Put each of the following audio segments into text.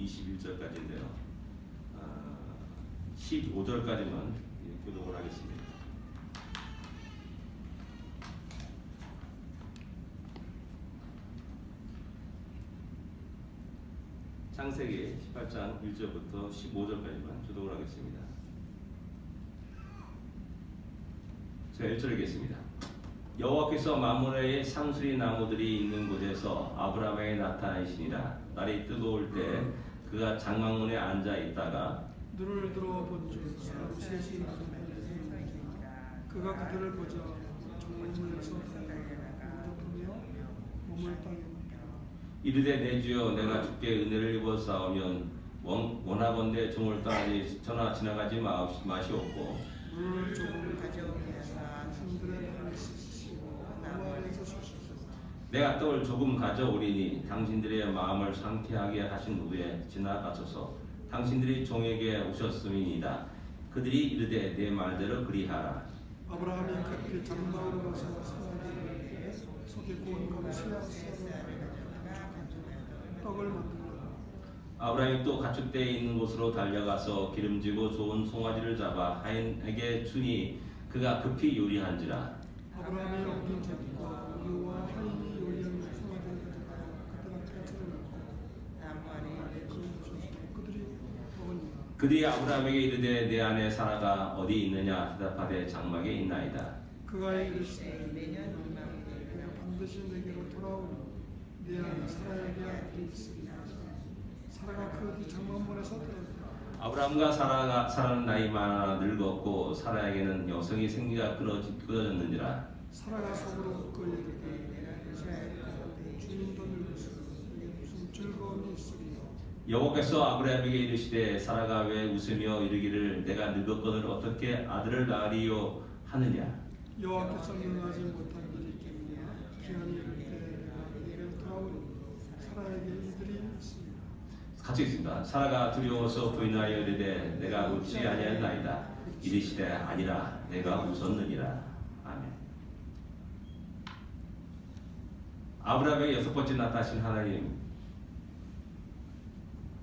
21절까지인데요. 15절까지만 교독을 하겠습니다. 창세기 18장 1절부터 15절까지만 교독을 하겠습니다. 제가 1절 읽겠습니다. 여호와께서 만문의 상수리 나무들이 있는 곳에서 아브라함에게 나타나시니라. 날이 뜨거울 때 그가 장막문에 앉아 있다가 눈을 들어본즉 셋이 그가 그들을 보자 정문에서 덮으며 몸을 땅에 이르되 내 주여 내가 주께 은혜를 입어 싸우면 원하건대 종을 떠나 지나가지 마시옵고 물을 조금 가져오면서 신들의 발을 씻으시고 나무에서 주시소서. 내가 떡을 조금 가져오리니 당신들의 마음을 상쾌하게 하신 후에 지나가소서. 당신들이 종에게 오셨음이니이다. 그들이 이르되 내 말대로 그리하라. 아브라함이 그렇게 장막으로 가서 사람에게 속에 구운 것을 떡을 만들고 아브라함이 또 가축대에 있는 곳으로 달려가서 기름지고 좋은 송아지를 잡아 하인에게 주니 그가 급히 요리한지라. 아브라함이 옮긴 젖과 우유와 하인이 요리한 송아지를 가져다가 그때가 태초를 넣고 그들이 먹으니라. 그들이 아브라함에게 이르되 내 아내 사라가 어디 있느냐 대답하되 장막에 있나이다. 그가 이르시되 내가 반드시 내게로 돌아오니 내 아내 사라에게 아들이 있으리라. 사라가 그 뒤 장막문에서 들었다. 아브라함과 사라는 나이 많아 늙었고 사라에게는 여성이 생기가 끊어졌는지라. 사라가 속으로 그 이르되 주님도 늙으시고 무슨 즐거움이 있으리요. 여호와께서 아브라함에게 이르시되 사라가 왜 웃으며 이르기를 내가 늙었거늘 어떻게 아들을 낳으리요 하느냐. 여호와께서 능하지 못한 일이 있겠느냐. 기한이 이를 때 내가 내게로 돌아오니 사라에게 이들이 있으리라. 같이 있습니다. 사라가 두려워서 부인하여 이르되 내가 웃지 아니하나이다. 이르시되 아니라 내가 웃었느니라. 아멘. 아브라함에게 여섯 번째 나타나신 하나님,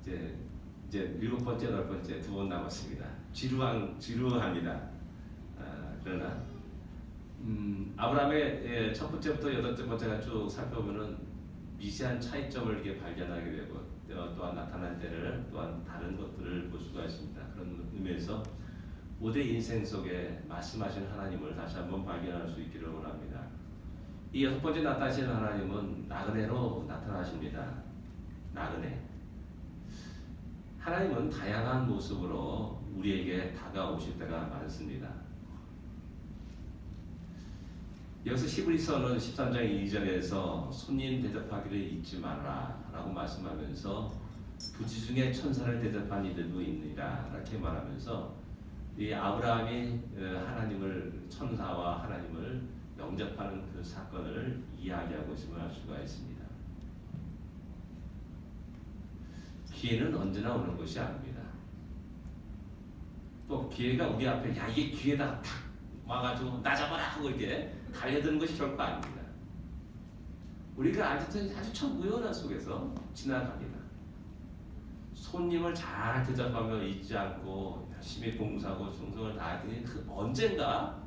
이제 일곱 번째, 여덟 번째 두 번 남았습니다. 지루합니다. 그러나 아브라함의 첫 번째부터 여덟 번째가 쭉 살펴보면은 미세한 차이점을 이렇게 발견하게 되고 또한 나타난 때를 또한 다른 것들을 볼 수가 있습니다. 그런 의미에서 모두의 인생 속에 말씀하신 하나님을 다시 한번 발견할 수 있기를 원합니다. 이 여섯 번째 나타나신 하나님은 나그네로 나타나십니다. 나그네. 하나님은 다양한 모습으로 우리에게 다가오실 때가 많습니다. 여기서 히브리서는 13장 2절에서 손님 대접하기를 잊지 말라 라고 말씀하면서 부지 중에 천사를 대접한 이들도 있느니라 이렇게 말하면서 이 아브라함이 하나님을 천사와 하나님을 영접하는 그 사건을 이야기하고 있음을 알 수가 있습니다. 기회는 언제나 오는 것이 아닙니다. 또 기회가 우리 앞에 야 이게 기회다 탁 와가지고 나 잡아라 하고 이렇게 달려드는 것이 결코 아닙니다. 우리가 아주 참 우연한 속에서 지나갑니다. 손님을 잘 대접하며 잊지 않고 열심히 봉사하고 충성을 다하더니 그 언젠가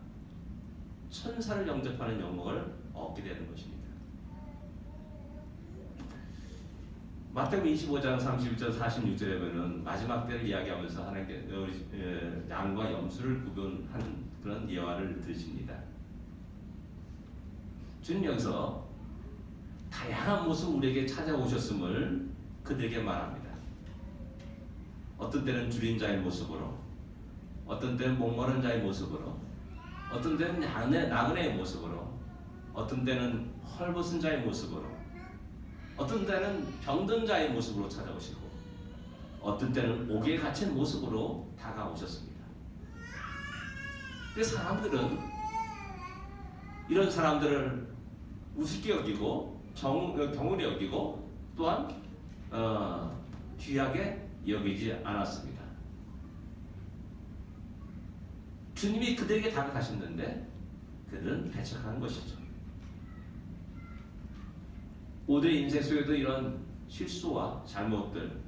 천사를 영접하는 영광을 얻게 되는 것입니다. 마태복음 25장 31절 46절에 보면 마지막 때를 이야기하면서 하나님께 양과 염소를 구분하는 그런 예화를 들으십니다. 주님 여기서 다양한 모습 우리에게 찾아오셨음을 그들에게 말합니다. 어떤 때는 줄인 자의 모습으로, 어떤 때는 목마른 자의 모습으로, 어떤 때는 나그네의 모습으로, 어떤 때는 헐벗은 자의 모습으로, 어떤 때는 병든 자의 모습으로 찾아오시고, 어떤 때는 옥에 갇힌 모습으로 다가오셨습니다. 근데 사람들은 이런 사람들을 우습게 여기고 경홀히 여기고 또한 귀하게 여기지 않았습니다. 주님이 그들에게 다가가셨는데 그들은 배척하는 것이죠. 모두의 인생 속에도 이런 실수와 잘못들,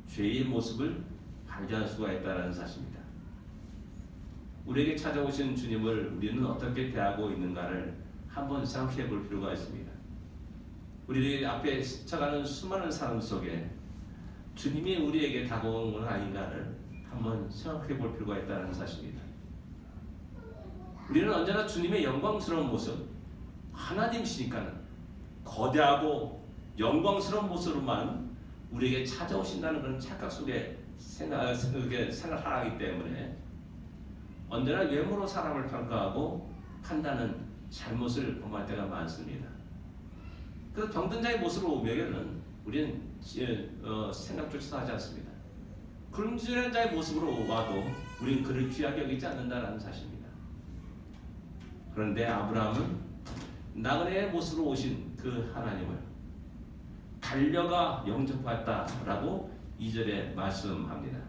죄의 모습을 발견할 수가 있다는 사실입니다. 우리에게 찾아오신 주님을 우리는 어떻게 대하고 있는가를 한번 생각해 볼 필요가 있습니다. 우리 앞에 스쳐가는 수많은 사람 속에 주님이 우리에게 다가오는 것은 아닌가를 한번 생각해 볼 필요가 있다는 사실입니다. 우리는 언제나 주님의 영광스러운 모습, 하나님이시니까는 거대하고 영광스러운 모습으로만 우리에게 찾아오신다는 그런 착각 속에 생각하기 때문에 언제나 외모로 사람을 평가하고 판단하는 잘못을 범할 때가 많습니다. 그래서 병든 자의 모습으로 오면은 우리는 생각조차 하지 않습니다. 굶주린 자의 모습으로 와도 우리는 그를 귀하게 여기지 않는다는 사실입니다. 그런데 아브라함은 나그네의 모습으로 오신 그 하나님을 달려가 영접했다라고 2절에 말씀합니다.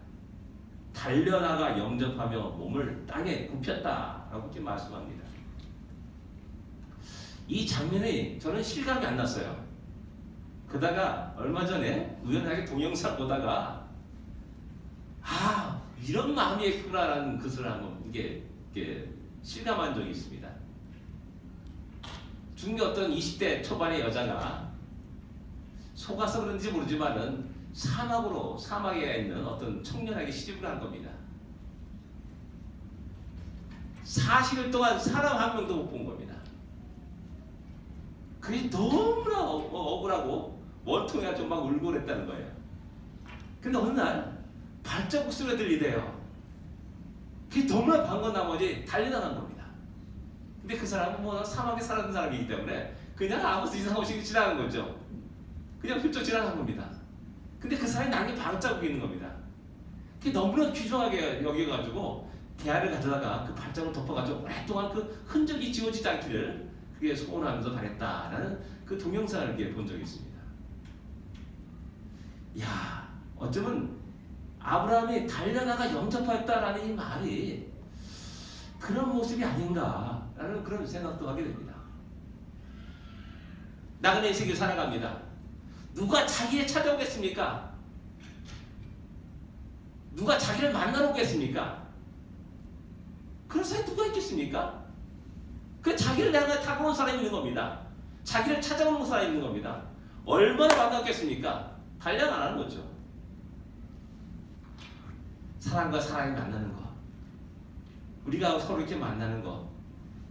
달려나가 영접하며 몸을 땅에 굽혔다라고 이렇게 말씀합니다. 이 장면이 저는 실감이 안 났어요. 그러다가 얼마 전에 우연하게 동영상 보다가 이런 마음이 있구나라는 것을 한번 이게 실감한 적이 있습니다. 중계 어떤 20대 초반의 여자가 속아서 그런지 모르지만은 사막에 있는 어떤 청년에게 시집을 한 겁니다. 40일 동안 사람 한 명도 못 본 겁니다. 그게 너무나 억울하고 원통해가지고 막 울고 그랬다는 거예요. 근데 어느 날 발자국 소리가 들리대요. 그게 너무나 반가운 나머지 달려나간 겁니다. 근데 그 사람은 뭐 사막에 살았던 사람이기 때문에 그냥 아무 이상 없이 지나간 거죠. 그냥 훌쩍 지나간 겁니다. 근데 그 사람이 남긴 발자국이 있는 겁니다. 그게 너무나 귀중하게 여겨가지고 대야를 가져다가 그 발자국을 덮어가지고 오랫동안 그 흔적이 지워지지 않기를 그게 소원하면서 바랬다라는 그 동영상을 이렇게 본 적이 있습니다. 야, 어쩌면 아브라함이 달려나가 영접하였다라는 이 말이 그런 모습이 아닌가라는 그런 생각도 하게 됩니다. 나그네 세계 살아갑니다. 누가 자기에 찾아오겠습니까? 누가 자기를 만나러 오겠습니까? 그런 사람이 누가 있겠습니까? 그 자기를 향해 다가온 사람이 있는 겁니다. 자기를 찾아오는 사람이 있는 겁니다. 얼마나 반갑겠습니까? 단련 안 하는 거죠. 사람과 사람이 만나는 거, 우리가 서로 이렇게 만나는 거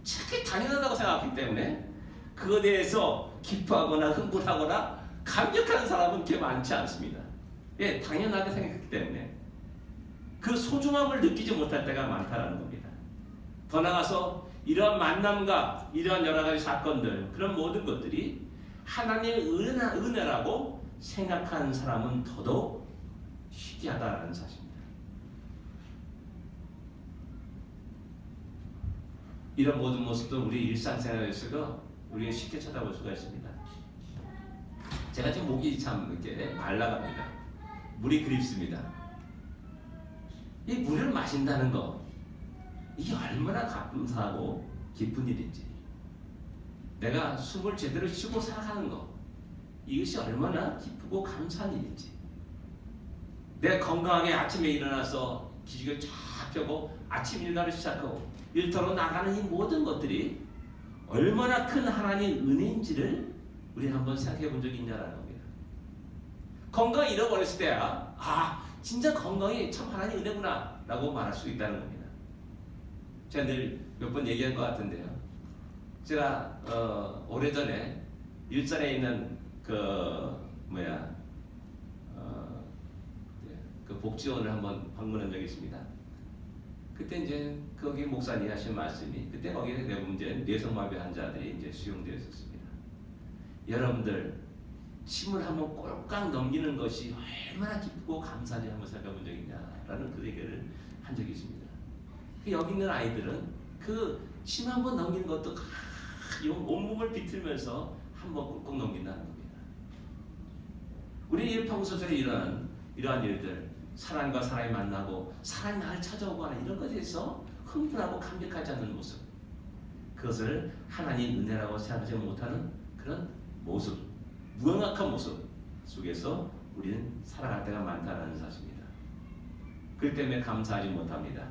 특히 당연하다고 생각하기 때문에 그거에 대해서 기뻐하거나 흥분하거나 감격하는 사람은 그렇게 많지 않습니다. 예, 당연하게 생각했기 때문에 그 소중함을 느끼지 못할 때가 많다는 겁니다. 더 나아가서 이러한 만남과 이러한 여러 가지 사건들, 그런 모든 것들이 하나님의 은혜라고 생각하는 사람은 더더욱 희귀하다는 사실입니다. 이런 모든 모습도 우리 일상생활에서 우리가 쉽게 찾아볼 수가 있습니다. 제가 지금 목이 참 이렇게 말라갑니다. 물이 그립습니다. 이 물을 마신다는 거, 이게 얼마나 감사하고 기쁜 일인지, 내가 숨을 제대로 쉬고 살아가는 거, 이것이 얼마나 기쁘고 감사한 일인지, 내 건강하게 아침에 일어나서 기지개를 쫙 펴고 아침 일과를 시작하고 일터로 나가는 이 모든 것들이 얼마나 큰 하나님의 은혜인지를 우리 한번 생각해 본 적이 있냐라는 겁니다. 건강 잃어버렸을 때야 진짜 건강이 참 하나님 은혜구나 라고 말할 수 있다는 겁니다. 제가 늘 몇 번 얘기한 것 같은데요. 제가 오래전에 일산에 있는 그 복지원을 한번 방문한 적이 있습니다. 그때 이제 거기 목사님이 하신 말씀이, 그때 거기에 대부분 이제 뇌성마비 환자들이 이제 수용되어 있었습니다. 여러분들 침을 한번 꼴깍 넘기는 것이 얼마나 기쁘고 감사한지 한번 생각해 본 적이 있냐라는 그 얘기를 한 적이 있습니다. 여기 있는 아이들은 그 침 한번 넘기는 것도 온몸을 비틀면서 한번 꿀꺽 넘긴다는 겁니다. 우리 평소에 일어나는 이러한 일들, 사람과 사람이 만나고 사람이 나를 찾아오고 하는 이런 것에 대해서 흥분하고 감격하지 않는 모습, 그것을 하나님 은혜라고 생각하지 못하는 그런 모습, 무영악한 모습 속에서 우리는 살아갈 때가 많다는 사실입니다. 그렇기 때문에 감사하지 못합니다.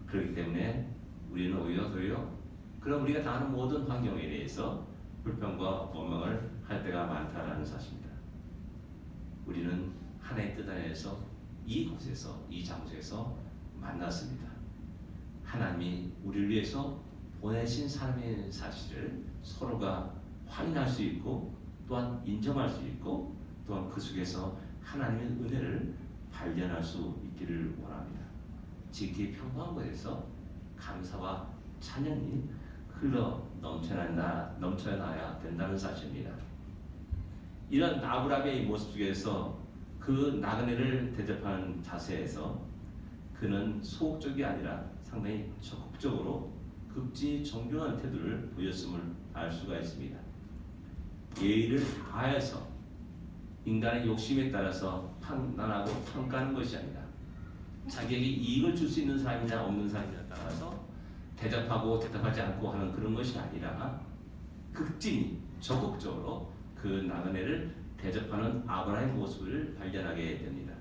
그렇기 때문에 우리는 오히려 그런 우리가 당하는 모든 환경에 대해서 불평과 원망을 할 때가 많다는 사실입니다. 우리는 하나의 뜻 안에서 이곳에서 이 장소에서 만났습니다. 하나님이 우리를 위해서 보내신 사람의 사실을 서로가 확인할 수 있고 또한 인정할 수 있고 또한 그 속에서 하나님의 은혜를 발견할 수 있기를 원합니다. 지극히 평범한 곳에서 감사와 찬양이 흘러 넘쳐나야 된다는 사실입니다. 이런 아브라함의 모습 속에서 그 나그네를 대접하는 자세에서 그는 소극적이 아니라 상당히 적극적으로 극진히 존경하는 태도를 보였음을 알 수가 있습니다. 예의를 다해서 인간의 욕심에 따라서 판단하고 평가하는 것이 아니라 자기에게 이익을 줄 수 있는 사람이냐 없는 사람이냐에 따라서 대접하고 대답하지 않고 하는 그런 것이 아니라 극진히 적극적으로 그 나그네를 대접하는 아브라함의 모습을 발견하게 됩니다.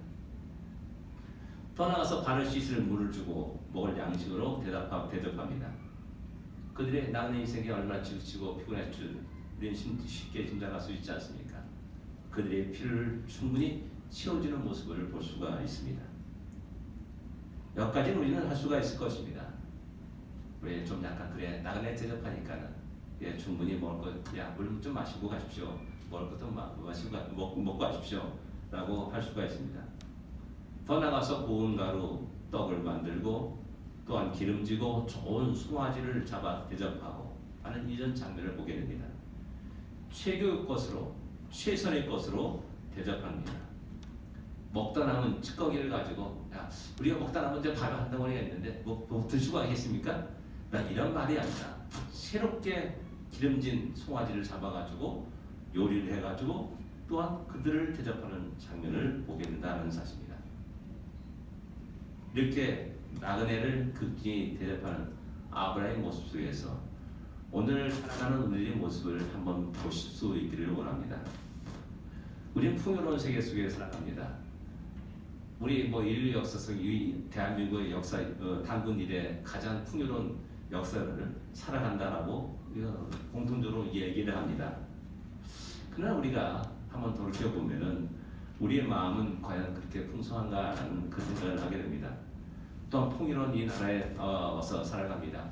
더 나아가서 발을 씻을 물을 주고 먹을 양식으로 대접합니다. 그들의 나그네 인생이 얼마나 지치고 피곤할 줄 우리는 쉽게 짐작할 수 있지 않습니까? 그들의 피를 충분히 채워주는 모습을 볼 수가 있습니다. 여기까지는 우리는 할 수가 있을 것입니다. 왜 좀 약간 그래 나그네 대접하니까는 충분히 먹을 것, 물 좀 마시고 가십시오. 먹을 것도 먹고 가십시오라고 할 수가 있습니다. 더 나가서 고운 가루 떡을 만들고 또한 기름지고 좋은 송아지를 잡아 대접하고 하는 이런 장면을 보게 됩니다. 최고의 것으로 최선의 것으로 대접합니다. 먹다 남은 찌꺼기를 가지고 우리가 먹다 남은 이제 밥을 한 덩어리가 있는데 뭐 드시고 가겠습니까? 이런 말이 아니라 새롭게 기름진 송아지를 잡아가지고 요리를 해가지고 또한 그들을 대접하는 장면을 보게 된다는 사실입니다. 이렇게 나그네를 극진히 대접하는 아브라함의 모습 속에서 오늘 살아가는 우리의 모습을 한번 보실 수 있기를 원합니다. 우리는 풍요로운 세계 속에 살아갑니다. 우리 인류 역사상 대한민국의 역사 단군 이래 가장 풍요로운 역사를 살아간다라고 공통적으로 얘기를 합니다. 그러나 우리가 한번 돌이켜 보면은 우리의 마음은 과연 그렇게 풍성한가라는 그 생각을 하게 됩니다. 또한 풍요로운 이 나라에 와서 살아갑니다.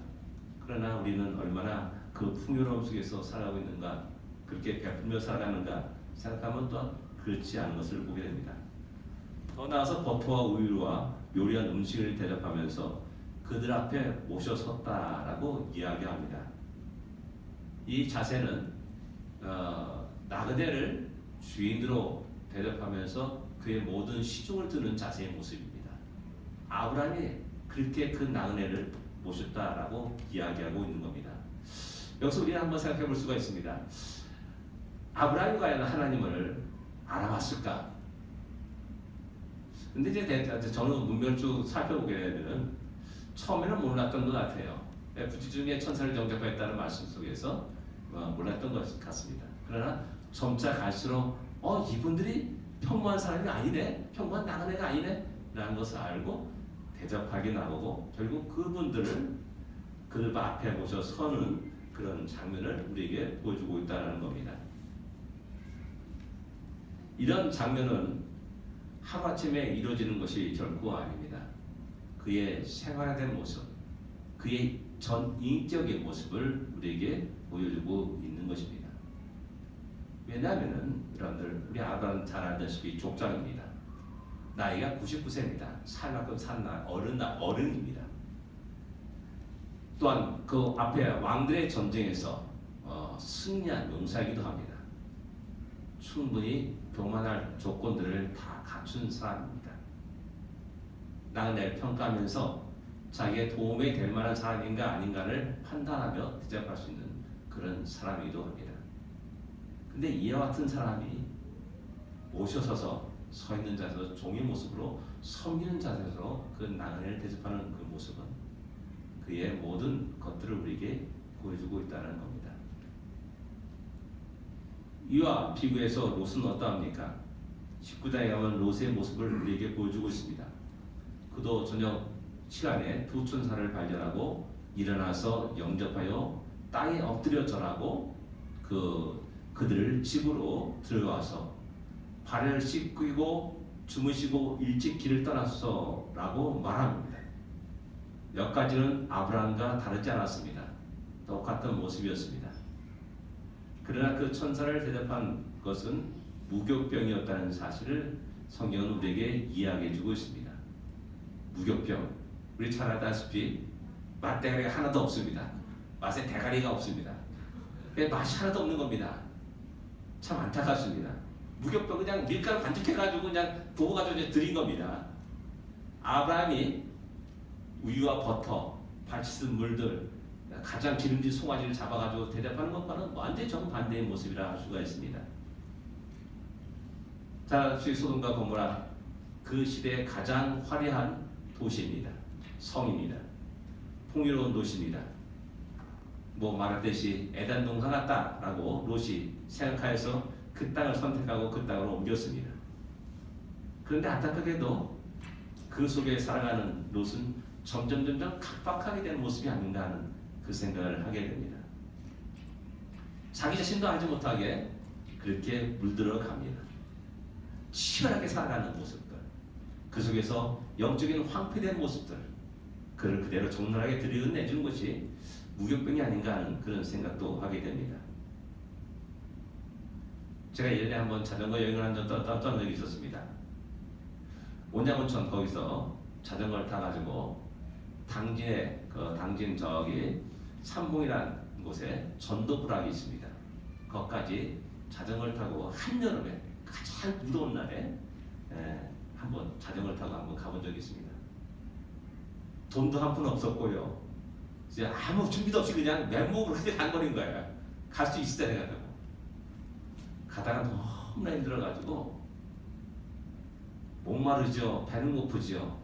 그러나 우리는 얼마나 그 풍요로움 속에서 살아가고 있는가, 그렇게 베풀며 살아가는가 생각하면 또한 그렇지 않은 것을 보게 됩니다. 더 나아가서 버터와 우유와 요리한 음식을 대접하면서 그들 앞에 모셔섰다라고 이야기합니다. 이 자세는 나그네를 주인으로 대접하면서 그의 모든 시중을 드는 자세의 모습입니다. 아브라함이 그렇게 그 나그네를 모셨다라고 이야기하고 있는 겁니다. 여기서 우리가 한번 생각해 볼 수가 있습니다. 아브라함이 과연 하나님을 알아봤을까? 근데 이제 저는 문맥을 쭉 살펴보게 되면 처음에는 몰랐던 것 같아요. 부지 중에 천사를 영접했다는 말씀 속에서 몰랐던 것 같습니다. 그러나 점차 갈수록 이분들이 평범한 사람이 아니네, 평범한 나그네가 아니네 라는 것을 알고 대접하게 나오고 결국 그분들을 그 앞에 모셔 서는 그런 장면을 우리에게 보여주고 있다는 겁니다. 이런 장면은 하루아침에 이루어지는 것이 결코 아닙니다. 그의 생활화된 모습, 그의 전 인격의 모습을 우리에게 보여주고 있는 것입니다. 왜냐하면 여러분들 우리 아브라함 잘 알다시피 족장입니다. 나이가 99세입니다. 살 만큼 산 어른입니다. 또한 그 앞에 왕들의 전쟁에서 승리한 용사이기도 합니다. 충분히 교만할 조건들을 다 갖춘 사람입니다. 나그네를 평가하면서 자기의 도움이 될 만한 사람인가 아닌가를 판단하며 대접할 수 있는 그런 사람이기도 합니다. 근데 이와 같은 사람이 모셔서서 서 있는 자세로 종의 모습으로 섬기는 자세로 그 나그네를 대접하는 그 모습은 그의 모든 것들을 우리에게 보여주고 있다는 겁니다. 이와 비교해서 롯은 어떠합니까? 19장에 가면 롯의 모습을 우리에게 보여주고 있습니다. 그도 저녁 시간에 두 천사를 발견하고 일어나서 영접하여 땅에 엎드려 절하고 그들을 집으로 들어와서 발을 씻기고 주무시고 일찍 길을 떠났어라고 말합니다. 여기까지는 아브라함과 다르지 않았습니다. 똑같은 모습이었습니다. 그러나 그 천사를 대접한 것은 무교병이었다는 사실을 성경은 우리에게 이야기해주고 있습니다. 무교병, 우리 잘 알다시피 맛대가리가 하나도 없습니다. 맛에 대가리가 없습니다. 맛이 하나도 없는 겁니다. 참 안타깝습니다. 무교병 그냥 밀가루 반죽해가지고 그냥 부어가지고 이제 드린 겁니다. 아브라함이 우유와 버터, 발치슨 물들, 가장 기름진 송아지를 잡아가지고 대접하는 것과는 완전히 정반대의 모습이라 할 수가 있습니다. 자, 소돔과 고모라 그 시대의 가장 화려한 도시입니다. 성입니다. 풍요로운 도시입니다. 말했듯이 에덴 동산 같다라고 롯이 생각하여서 그 땅을 선택하고 그 땅으로 옮겼습니다. 그런데 안타깝게도 그 속에 살아가는 롯은 점점 각박하게 되는 모습이 아닌가 하는 그 생각을 하게 됩니다. 자기 자신도 알지 못하게 그렇게 물들어 갑니다. 치열하게 살아가는 모습들, 그 속에서 영적인 황폐된 모습들, 그를 그대로 적나라하게 들여내주는 것이 무교병이 아닌가 하는 그런 생각도 하게 됩니다. 제가 예전에 한번 자전거 여행을 한 적이 있었습니다. 온양온천 거기서 자전거를 타가지고 당진 저기 삼봉이라는 곳에 전도부락이 있습니다. 거기까지 자전거를 타고 한여름에 가장 무더운 날에 한번 자전거를 타고 한번 가본 적이 있습니다. 돈도 한 푼 없었고요. 이제 아무 준비도 없이 그냥 맨몸으로 그냥 간 거린 거예요. 갈 수 있을 때 해가지고 가다가 너무나 힘들어가지고 목마르죠. 배는 고프죠.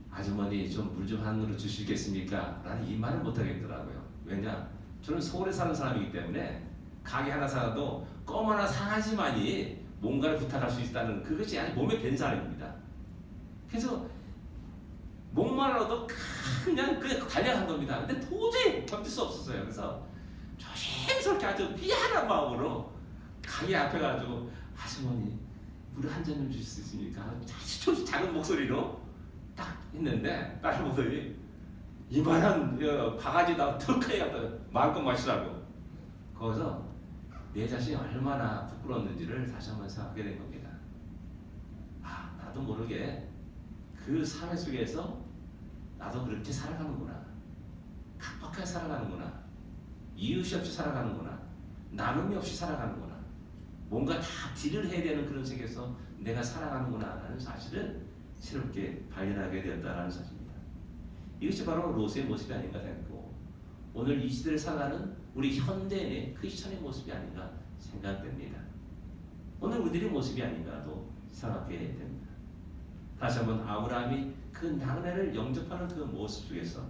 아주머니 좀 물 좀 한 그릇 주시겠습니까? 라는 이 말을 못 하겠더라고요. 왜냐? 저는 서울에 사는 사람이기 때문에 가게 하나 사도 껌 하나 사야지만이 뭔가를 부탁할 수 있다는 그것이 아니 몸에 밴 사람입니다. 그래서 목말라도 그냥 달려간 겁니다. 근데 도저히 견딜 수 없었어요. 그래서 조심스럽게 아주 미안한 마음으로 가게 앞에 가지고 아주머니 물 한 잔 좀 주실 수 있습니까? 아주 작은 목소리로 딱 했는데 다른 목소리 이만한 바가지에다가 턱하게 갖다 마음껏 마시라고. 거기서 내 자신이 얼마나 부끄러웠는지를 다시 한번 생각하게 된 겁니다. 나도 모르게 그 삶 속에서 나도 그렇게 살아가는구나. 각박하게 살아가는구나. 이웃이 없이 살아가는구나. 나눔이 없이 살아가는구나. 뭔가 다 딜을 해야 되는 그런 세계에서 내가 살아가는구나 라는 사실을 새롭게 발견하게 되었다는 사실입니다. 이것이 바로 롯의 모습이 아닌가 생각하고 오늘 이 시대를 살아가는 우리 현대인의 크리스천의 모습이 아닌가 생각됩니다. 오늘 우리들의 모습이 아닌가도 생각하게 됩니다. 다시 한번 아브라함이 그 나그네를 영접하는 그 모습 속에서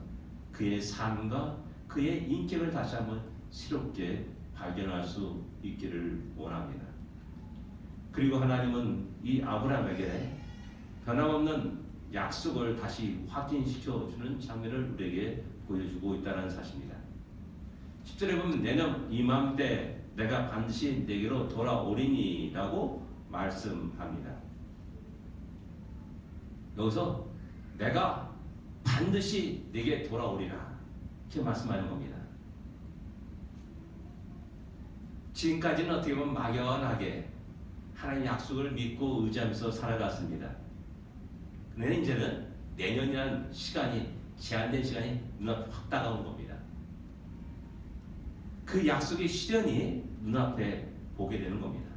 그의 삶과 그의 인격을 다시 한번 새롭게 발견할 수 있기를 원합니다. 그리고 하나님은 이 아브라함에게 변함없는 약속을 다시 확인시켜주는 장면을 우리에게 보여주고 있다는 사실입니다. 10절에 보면 내년 이맘때 내가 반드시 내게로 돌아오리니 라고 말씀합니다. 여기서 내가 반드시 내게 돌아오리라 이렇게 말씀하는 겁니다. 지금까지는 어떻게 보면 막연하게 하나님의 약속을 믿고 의지하면서 살아갔습니다. 근데 이제는 내년이라는 시간이 제한된 시간이 눈앞에 확 다가오는 겁니다. 그 약속의 실현이 눈앞에 보게 되는 겁니다.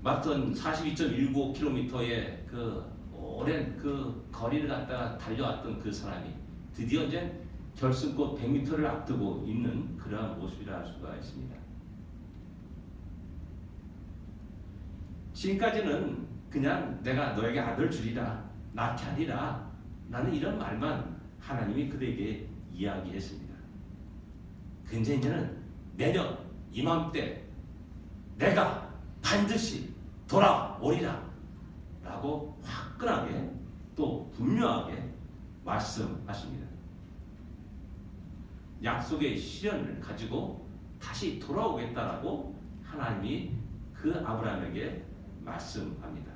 막던 42.195km의 그 오랜 그 거리를 갖다가 달려왔던 그 사람이 드디어 이제 결승골 100m를 앞두고 있는 그러한 모습이라 할 수가 있습니다. 지금까지는 그냥 내가 너에게 아들 주리라, 낳게 하리라 라는 이런 말만 하나님이 그들에게 이야기했습니다. 근데 이제는 내년 이맘때 내가 반드시 돌아오리라 라고 화끈하게 또 분명하게 말씀하십니다. 약속의 실현을 가지고 다시 돌아오겠다라고 하나님이 그 아브라함에게 말씀합니다.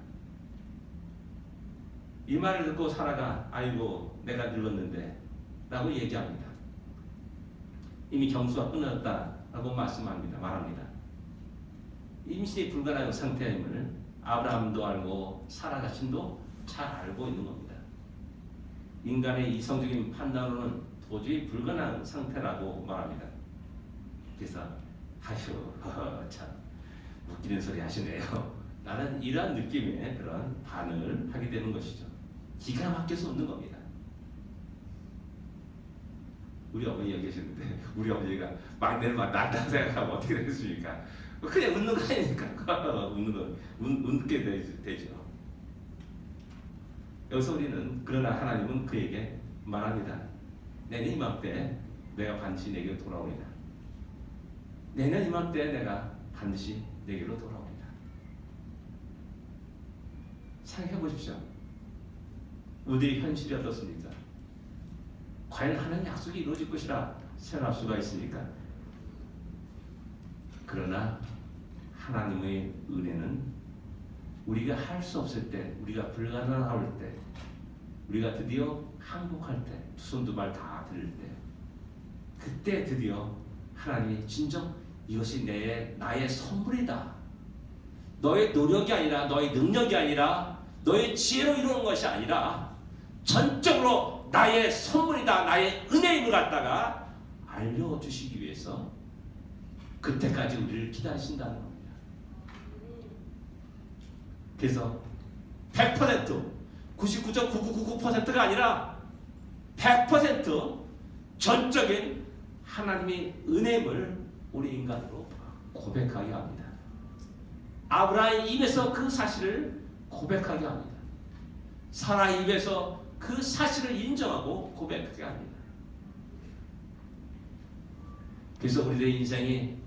이 말을 듣고 사라가 아이고 내가 늙었는데 라고 얘기합니다. 이미 경수가 끊어졌다라고 말합니다. 임신이 불가능한 상태임을 아브라함도 알고 사라 자신도 잘 알고 있는 겁니다. 인간의 이성적인 판단으로는 도저히 불가능한 상태라고 말합니다. 그래서 아휴 참 웃기는 소리 하시네요. 나는 이러한 느낌의 그런 반응을 하게 되는 것이죠. 기가 막혀서 웃는 겁니다. 우리 어머니 여기 계시는데 우리 어머니가 막내를 낳았다고 생각하면 어떻게 되겠습니까? 그냥 웃는 거 아닙니까? 웃게 되죠. 여기서 우리는 그러나 하나님은 그에게 말합니다. 내년 이맘때 내가 반드시 내게로 돌아오리라. 내년 이맘때 내가 반드시 내게로 돌아오리라. 생각해 보십시오. 우리의 현실이 어떻습니까? 과연 하나님 약속이 이루어질 것이라 생각할 수가 있습니까? 그러나 하나님의 은혜는 우리가 할 수 없을 때, 우리가 불가능할 때, 우리가 드디어 항복할 때, 두 손 두 발 다 들을 때, 그때 드디어 하나님이 진정 이것이 나의 선물이다. 너의 노력이 아니라, 너의 능력이 아니라, 너의 지혜로 이루는 것이 아니라 전적으로 나의 선물이다, 나의 은혜임을 갖다가 알려주시기 위해서 그때까지 우리를 기다리신다는 겁니다. 그래서 100%, 99.9999%가 아니라 100% 전적인 하나님의 은혜임을 우리 인간으로 고백하게 합니다. 아브라함 입에서 그 사실을 고백하게 합니다. 사라 입에서 그 사실을 인정하고 고백하게 합니다. 그래서 우리의 인생이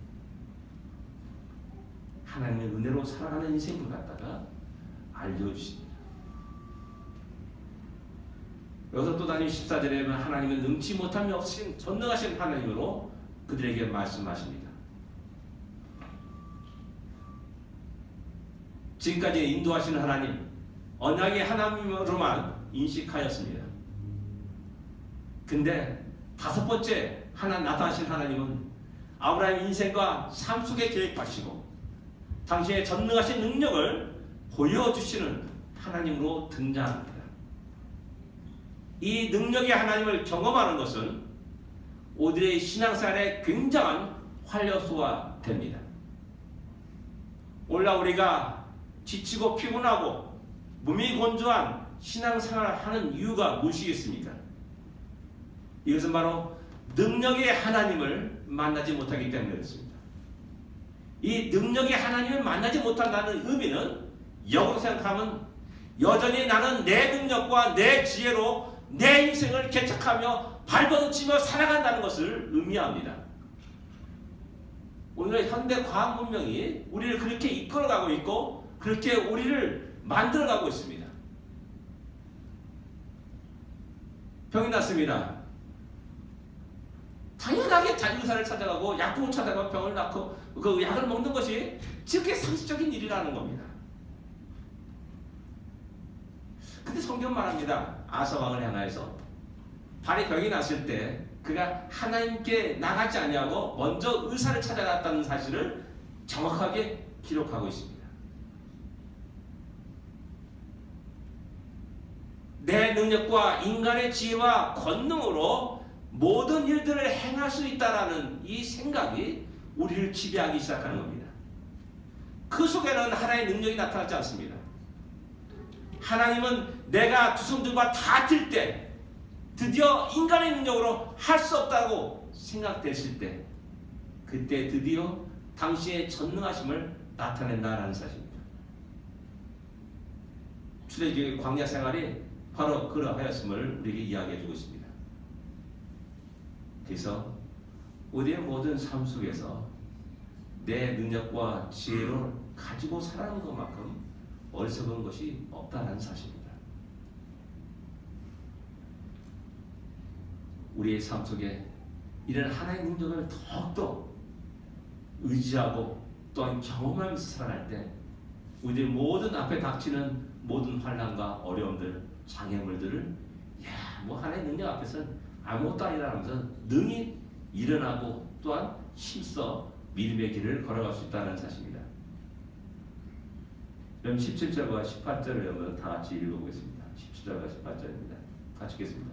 하나님의 은혜로 살아가는 인생을 갖다가 알려주십니다. 여기서 또 다시 14절에 보면 하나님은 능치 못함이 없으신 전능하신 하나님으로 그들에게 말씀하십니다. 지금까지 인도하시는 하나님, 언약의 하나님으로만 인식하였습니다. 근데 다섯 번째 나타나신 하나님은 아브라함 인생과 삶 속에 계획하시고 당신의 전능하신 능력을 보여주시는 하나님으로 등장합니다. 이 능력의 하나님을 경험하는 것은 우리의 신앙생활에 굉장한 활력소가 됩니다. 오늘날 우리가 지치고 피곤하고 몸이 건조한 신앙생활을 하는 이유가 무엇이겠습니까? 이것은 바로 능력의 하나님을 만나지 못하기 때문에 그렇습니다. 이 능력의 하나님을 만나지 못한다는 의미는 역으로 생각하면 여전히 나는 내 능력과 내 지혜로 내 인생을 개척하며 발버둥치며 살아간다는 것을 의미합니다. 오늘 현대 과학 문명이 우리를 그렇게 이끌어가고 있고 그렇게 우리를 만들어가고 있습니다. 병이 났습니다. 당연하게 의사를 찾아가고 약국을 찾아가고 병을 낳고 그 약을 먹는 것이 지극히 상식적인 일이라는 겁니다. 근데 성경 말합니다. 아사왕을 향하여서 발에 병이 났을 때 그가 하나님께 나가지 아니하고 먼저 의사를 찾아갔다는 사실을 정확하게 기록하고 있습니다. 내 능력과 인간의 지혜와 권능으로 모든 일들을 행할 수 있다라는 이 생각이 우리를 지배하기 시작하는 겁니다. 그 속에는 하나의 능력이 나타나지 않습니다. 하나님은 내가 두 손 두 발 다 들 때 드디어 인간의 능력으로 할 수 없다고 생각됐을 때 그때 드디어 당신의 전능하심을 나타낸다라는 사실입니다. 출애굽의 광야 생활이 바로 그러하였음을 우리에게 이야기해주고 있습니다. 그래서 우리의 모든 삶 속에서 내 능력과 지혜로 가지고 살아가는 것만큼 어리석은 것이 없다는 사실입니다. 우리의 삶 속에 이런 하나님의 능력을 더욱더 의지하고 또한 경험하면서 살아갈 때 우리의 모든 앞에 닥치는 모든 환난과 어려움들, 장애물들을 뭐 하나님의 능력 앞에서는 아무것도 아니라 하면서 능히 일어나고 또한 힘써 믿음의 길을 걸어갈 수 있다는 사실입니다. 그럼 17절과 18절을 한번 다 같이 읽어보겠습니다. 17절과 18절입니다. 같이 읽겠습니다.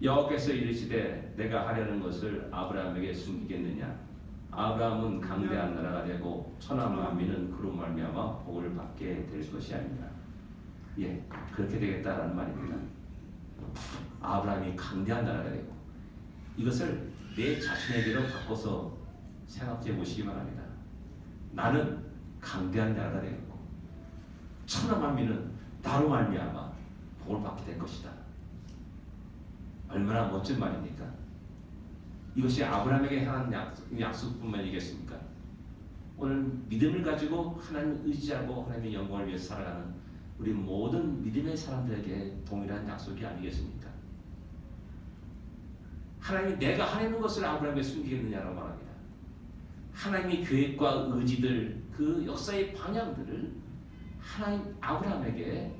여호와께서 이르시되 내가 하려는 것을 아브라함에게 숨기겠느냐? 아브라함은 강대한 나라가 되고 천하 만민은 그로 말미암아 복을 받게 될 것이 아니라. 예, 그렇게 되겠다라는 말입니다. 아브라함이 강대한 나라가 되고, 이것을 내 자신에게로 바꿔서 생각해 보시기 바랍니다. 나는 강대한 나라가 되겠고 천하 만민은 나로 말미암아 복을 받게 될 것이다. 얼마나 멋진 말입니까? 이것이 아브라함에게 향한 약속뿐만이겠습니까? 오늘 믿음을 가지고 하나님을 의지하고 하나님의 영광을 위해서 살아가는 우리 모든 믿음의 사람들에게 동일한 약속이 아니겠습니까? 하나님이 내가 하려는 것을 아브라함에게 숨기겠느냐라고 말합니다. 하나님의 계획과 의지들, 그 역사의 방향들을 하나님 아브라함에게,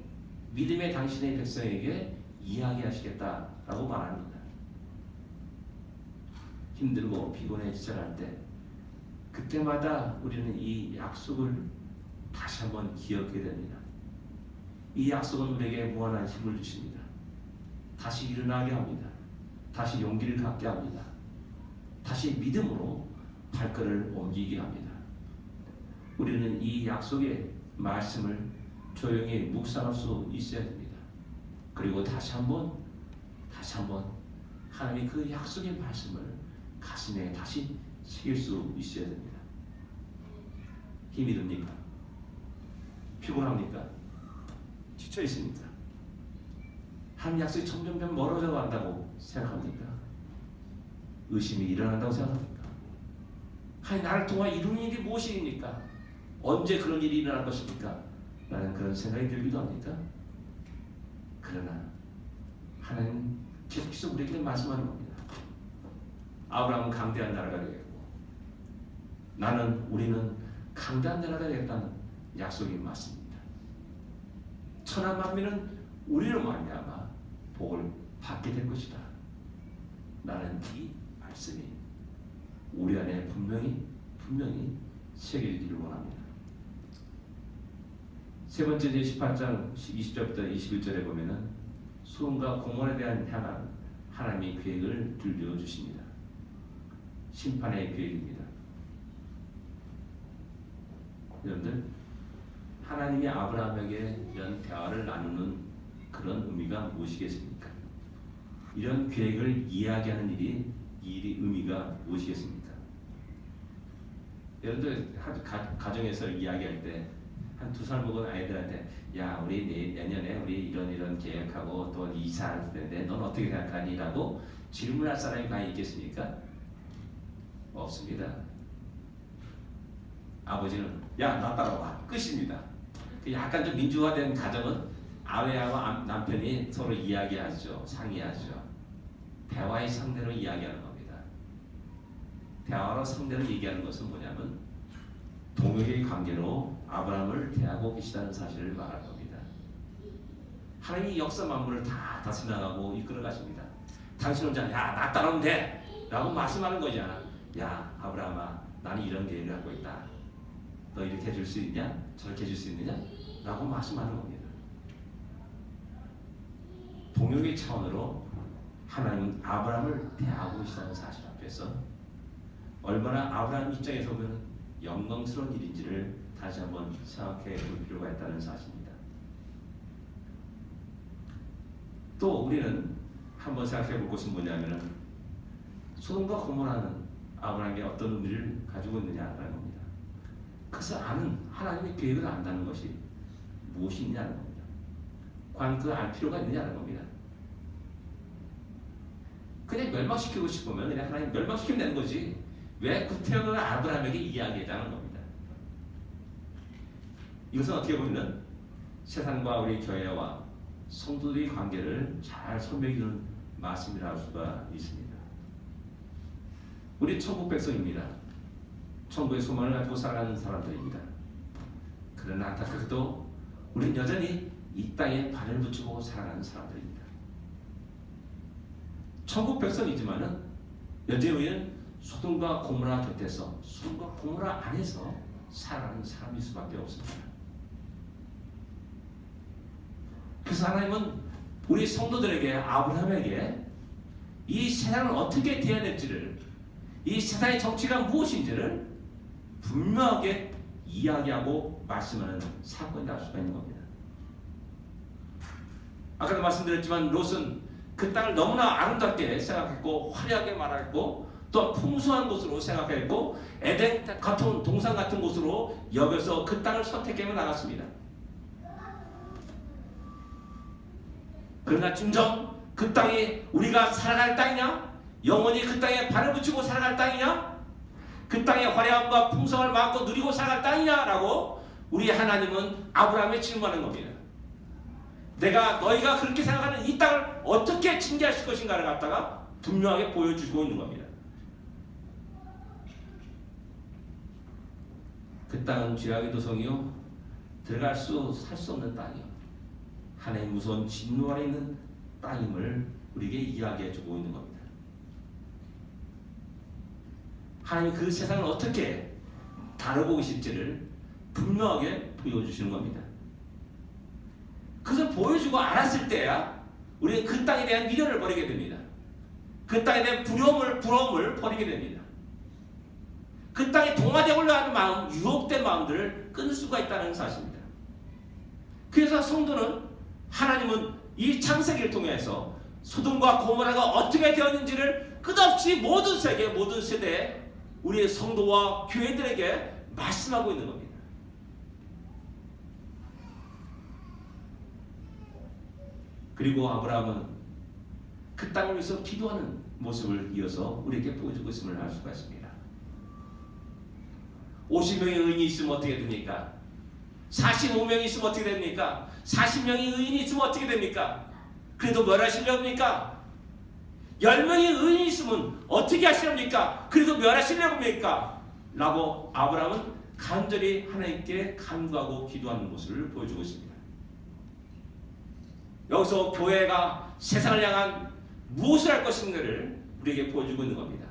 믿음의 당신의 백성에게 이야기하시겠다라고 말합니다. 힘들고 피곤해 지쳐갈 때 그때마다 우리는 이 약속을 다시 한번 기억하게 됩니다. 이 약속은 우리에게 무한한 힘을 주십니다. 다시 일어나게 합니다. 다시 용기를 갖게 합니다. 다시 믿음으로 발걸음을 옮기게 합니다. 우리는 이 약속의 말씀을 조용히 묵상할 수 있어야 됩니다. 그리고 다시 한번 하나님의 그 약속의 말씀을 가슴에 다시 새길 수 있어야 됩니다. 힘이 듭니까? 피곤합니까? 지쳐 있습니까? 하나님 약속이 점점 멀어져 간다고 생각합니까? 의심이 일어난다고 생각합니까? 하나님 나를 통해 이루는 일이 무엇입니까? 언제 그런 일이 일어날 것입니까? 라는 그런 생각이 들기도 합니까? 그러나 하나님 계속해서 우리에게 말씀하는 겁니다. 아브라함은 강대한 나라가 되겠고 우리는 강대한 나라가 되겠다는 약속이 맞습니다. 천하 만민은 우리로 말미암아 복을 받게 될 것이다. 나는 이 말씀이 우리 안에 분명히 새겨지기를 원합니다. 세 번째 18장 20절부터 21절에 보면은 소돔과 고모라에 대한 향한 하나님의 계획을 들려주십니다. 심판의 계획입니다. 여러분들, 하나님이 아브라함에게 이런 대화를 나누는 그런 의미가 무엇이겠습니까? 이런 계획을 이야기하는 일이 의미가 무엇이겠습니까? 여러분들 가정에서 이야기할 때 한 2살 먹은 아이들한테 야 우리 내년에 우리 이런 계획하고 또 이사할 텐데 넌 어떻게 생각하니? 라고 질문할 사람이 과연 있겠습니까? 없습니다. 아버지는 야 나 따라와 끝입니다. 약간 좀 민주화된 가정은 아내하고 남편이 서로 이야기하죠. 상의하죠. 대화의 상대로 이야기하는 겁니다. 대화로 상대로 얘기하는 것은 뭐냐면 동역의 관계로 아브라함을 대하고 계시다는 사실을 말할 겁니다. 하나님이 역사 만물을 다 다스려나가고 이끌어 가십니다. 당신 혼자 야 나 따라오면 돼 라고 말씀하는 거잖아. 야 아브라함아 나는 이런 계획을 하고 있다. 너 이렇게 해줄 수 있냐? 저렇게 해줄 수 있느냐? 라고 말씀하는 겁니다. 동역의 차원으로 하나님은 아브라함을 대하고 계시다는 사실 앞에서 얼마나 아브라함 입장에서 보면 영광스러운 일인지를 다시 한번 생각해 볼 필요가 있다는 사실입니다. 또 우리는 한번 생각해 볼 것은 뭐냐면 소돔과 고모라는 아브라함에게 어떤 의미를 가지고 있느냐라는 겁니다. 그것을 아는 하나님의 계획을 안다는 것이 무엇이 있냐는 겁니다. 과연 그걸 알 필요가 있느냐는 겁니다. 그냥 멸망시키고 싶으면 그냥 하나님 멸망시키면 되는 거지. 왜 구태여 아브라함에게 이야기하자는 겁니다. 이것은 어떻게 보면 세상과 우리 교회와 성도들의 관계를 잘 설명해주는 말씀이라 할 수가 있습니다. 우리 천국 백성입니다. 천국의 소망을 가지고 살아가는 사람들입니다. 그러나 안타깝게도 우리는 여전히 이 땅에 발을 붙이고 살아가는 사람들입니다. 천국 백성이지만은 여전히 우리는 소돔과 고모라 곁에서, 소돔과 고모라 안에서 살아가는 사람일 수밖에 없습니다. 그래서 하나님은 우리 성도들에게, 아브라함에게 이 세상을 어떻게 대해야 될지를, 이 세상의 정치가 무엇인지를 분명하게 이야기하고 말씀하는 사건이 날 수가 있는 겁니다. 아까도 말씀드렸지만 롯은 그 땅을 너무나 아름답게 생각했고 화려하게 말했고 또 풍성한 곳으로 생각했고 에덴 같은 동산 같은 곳으로 여겨서 그 땅을 선택하며 나갔습니다. 그러나 진정 그 땅이 우리가 살아갈 땅이냐? 영원히 그 땅에 발을 붙이고 살아갈 땅이냐? 그 땅의 화려함과 풍성을 마음껏 누리고 살아갈 땅이냐라고 우리 하나님은 아브라함에 질문하는 겁니다. 너희가 그렇게 생각하는 이 땅을 어떻게 징계하실 것인가를 갖다가 분명하게 보여주고 있는 겁니다. 그 땅은 죄악의 도성이요 들어갈 살 수 없는 땅이요 하나님 무서운 진노 아래 있는 땅임을 우리에게 이야기해주고 있는 겁니다. 하나님이 그 세상을 어떻게 다루고 계실지를 분명하게 보여주시는 겁니다. 그것을 보여주고 알았을 때야 우리는 그 땅에 대한 미련을 버리게 됩니다. 그 땅에 대한 부러움을 버리게 됩니다. 그 땅에 동화되고자 하는 마음, 유혹된 마음들을 끊을 수가 있다는 사실입니다. 그래서 성도는, 하나님은 이 창세기를 통해서 소돔과 고모라가 어떻게 되었는지를 끝없이 모든 세계, 모든 세대에 우리의 성도와 교회들에게 말씀하고 있는 겁니다. 그리고 아브라함은 그 땅을 위해서 기도하는 모습을 이어서 우리에게 보여주고 있음을 알 수가 있습니다. 50명의 의인이 있으면 어떻게 됩니까? 45명이 있으면 어떻게 됩니까? 40명의 의인이 있으면 어떻게 됩니까? 그래도 뭘 하시려고 합니까? 10명의 의인이 있으면 어떻게 하시렵니까? 그래도 뭘 하시려고 합니까? 라고 아브라함은 간절히 하나님께 간구하고 기도하는 모습을 보여주고 있습니다. 여기서 교회가 세상을 향한 무엇을 할 것인가를 우리에게 보여주고 있는 겁니다.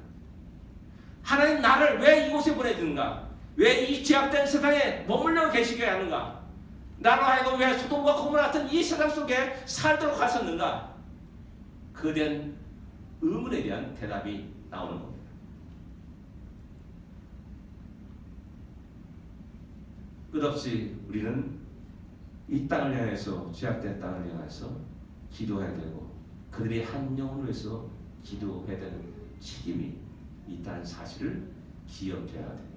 하나님 나를 왜 이곳에 보내주는가? 왜 이 죄악된 세상에 머물러 계시게 하는가? 나로 하여금 왜 소돔과 고모라 같은 이 세상 속에 살도록 하셨는가? 그에 대한 의문에 대한 대답이 나오는 겁니다. 끝없이 우리는 이 땅을 향해서, 죄악된 땅을 향해서 기도해야 되고 그들이 한 영혼을 위해서 기도해야 되는 책임이 있다는 사실을 기억해야 됩니다.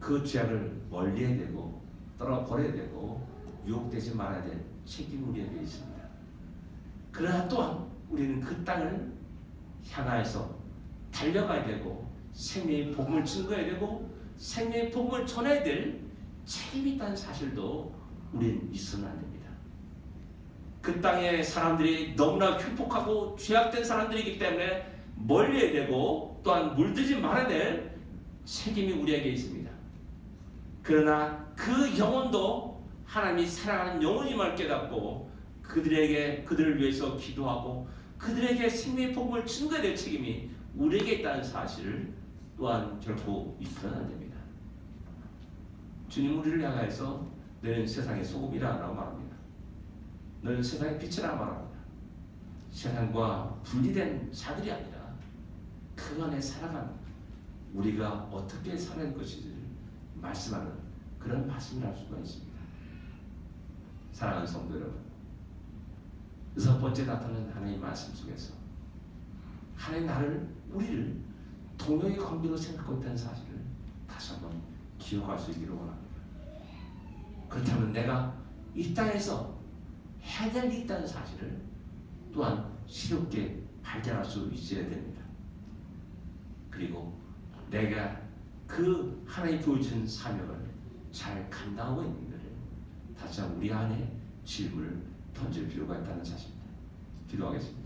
그 죄악을 멀리해야 되고 떨어버려야 되고 유혹되지 말아야 될 책임이 우리에게 있습니다. 그러나 또한 우리는 그 땅을 향하여서 달려가야 되고 생명의 복음을 증거해야 되고 생명의 복음을 전해야 될 책임이 있다는 사실도 우리는 있어는 안 됩니다. 그 땅의 사람들이 너무나 흉폭하고 죄악된 사람들이기 때문에 멀리해야 되고 또한 물들지 말아야 될 책임이 우리에게 있습니다. 그러나 그 영혼도 하나님이 사랑하는 영혼임을 깨닫고 그들을 위해서 기도하고 그들에게 생명의 복음을 증거해야 될 책임이 우리에게 있다는 사실을 또한 결코 있어서는 안 됩니다. 주님 우리를 향해서 너는 세상의 소금이라 라고 말합니다. 너는 세상의 빛이라 말합니다. 세상과 분리된 자들이 아니라 그 안에 살아가는 우리가 어떻게 살아갈 것인지를 말씀하는 그런 말씀을 할 수가 있습니다. 사랑하는 성도 여러분, 첫 번째 나타나는 하나님의 말씀 속에서 하나님 우리를 동료의 관계로 생각하고 있다는 사실을 다시 한번 기억할 수 있기를 원합니다. 그렇다면 내가 이 땅에서 해야 될 일이 있다는 사실을 또한 새롭게 발견할 수 있어야 됩니다. 그리고 내가 그 하나님 보여준 사명을 잘 감당하고 있는지를 다시 한번 우리 안에 질문을 던질 필요가 있다는 사실입니다. 기도하겠습니다.